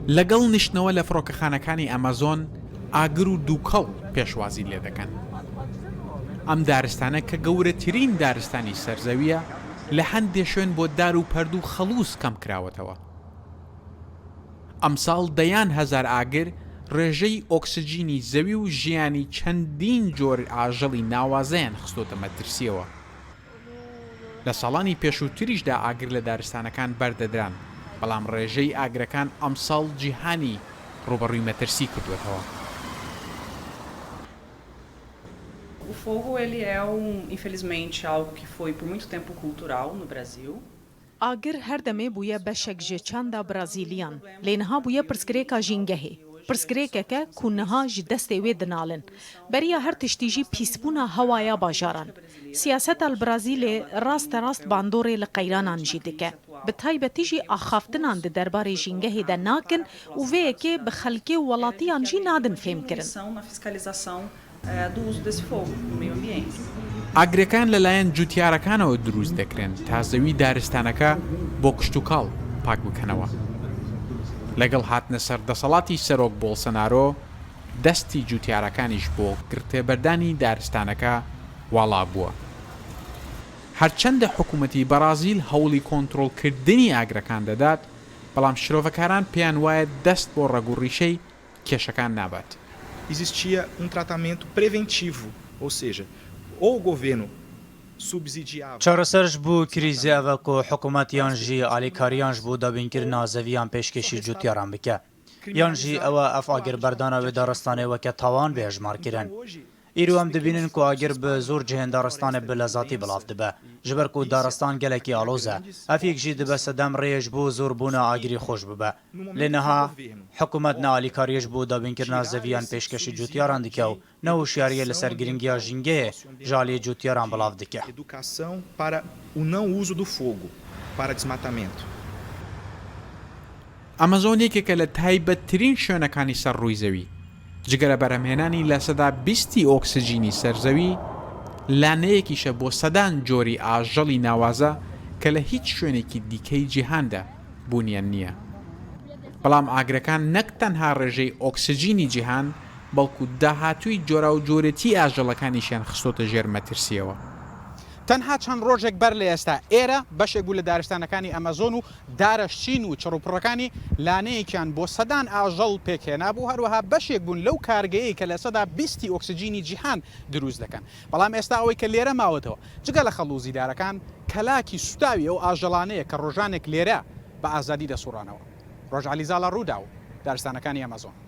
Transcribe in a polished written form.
لەگەڵ نیشتنەوە لە فڕۆکەخانەکانی ئەمازۆن ئاگر و دووکەڵ پێشوازی لێ دەکەن. ئەم دارستانە کە گەورەترین دارستانی سەرزەویە لە هەندێک شوێن بۆ دار و پەرد و خەڵووس کەم کراوەتەوە. ئەمساڵ دەیان هەزار ئاگر ڕێژەی ئۆکسجینی زەوی و ژیانی چەندین جۆر ئاژەڵی ناوازەیان خستۆتە مەترسیەوە. لە ساڵانی پێشووتریشدا ئاگر لە دارستانەکان بەردەدران، بەڵام ڕێژەی ئاگرەکان ئەمساڵ جیهانی ڕوبەڕووی مەترسی کردوێتەوە. O fogo, ele é infelizmente, algo que foi por muito tempo cultural no Brasil. ئاگر هەردەمێ بووە بەشێک ji çanda Brazîliyan lê niha bûye pirsgirêka jîngehê. Pirsgirêkeke ku niha ji destê wê dinalin. Beriya her tiştî jî pîsbûna hewaya bajaran. Siyaseta li Brazîlê rast bandorê li qeyranan jî dike. Bi taybetî jî axaftinan di derbarê jîngehê de nakin û vê yekê bi xelkê û welatiyan jî nadin fêmkirin. Do uso desse fogo no meio ambiente. ئاگرەکان لەلایەن جوتیارەکانەوە دروست دەکرێن تا زەوی دارستانەکە بۆ کشت و کاڵ پاک بکەنەوە. لەگەڵ هاتنە سەر دەسەڵاتی سەرۆک بۆڵسەنارۆ دەستی جوتیارەکانیش بۆ گرتێبەردانی دارستانەکە واڵا بووە. هەرچەندە حکوومەتی بەرازیل هەوڵی کۆنتڕۆڵکردنی ئاگرەکان دەدات، بەڵام شرۆڤەکاران پێیان وایە دەست بۆ ڕەگوڕیشەی کێشەکان نابات. Existia tratamento preventivo, ou seja, ou o governo subsidiava. چارەسەرش بوو کریزی ئەوە کۆ حکوومەتیان ژی ئالیکاریان ji بۆ دابینکردنا زەویان پێشکەشی جوتیاران بکە. یان ژی ئەوە ئەف ئاگربەردانە وێ دارستانê weke tawan bêhejmarkirin. Îro em dibînin ku agir bi zor cihên daristanê bi lezatî bilav dibe. Ji ber ku daristan gelekî aloz e, efîk jî dibe sedem rêj bû zorbûna agirî xweş bibe. Lê niha hikûmet ne alîkariyê ji bo dabînkirina zeviyan pêşkešî cutiyaran dike û ne hişyariyê li ser giringiya jîngehê ji aliyê cutiyaran bilav dike. Educação para o não uso do fogo, para desmatamento. ئەمەزۆنێکێکە لە تایبەتترین شوێنەکانی سەر ڕووی زەوی. جگەرە بەرهەمهێنانی لە سەدا 20 ئۆکسجینی سەرزەوی لانەیەکیشە بۆ سەدان جۆری ئاژەڵی ناوازە کە لە هیچ شوێنێکی دیکەی جیهاندا بوونیان نییە. بەڵام ئاگرەکان نەک تەنها ڕێژەی ئۆکسجینی جیهان بەڵکو داهاتووی جۆرا و جۆرەتی ئاژەڵەکانیشیان خستۆتە ژێر مەترسیەوە. تەنها چەند ڕۆژێک بەر لە ئێستا ئێرە بەشێک بوو لە دارستانەکانی ئەمەزۆن و دارەشچین و چڕوپڕەکانی لانەیەکیان بۆ سەدان ئاژەڵ پێکهێنا بوو، هەروەها بەشێک بوون لەو کارگەیەی کە لە سەدا 20 ئۆکسجینی جیهان دروست دەکەن. بەڵام ئێستا ئەوەی کە لێرە ماوەتەوە جگە لە خەڵوزی دارەکان کەلاکی سوتاوی ئەو ئاژەڵانەیە کە ڕۆژانێک لێرە بە ئازادی دەسوڕانەوە. ڕۆژعەلی زاڵە ڕوودا و دارستانەکانی ئەمەزۆن.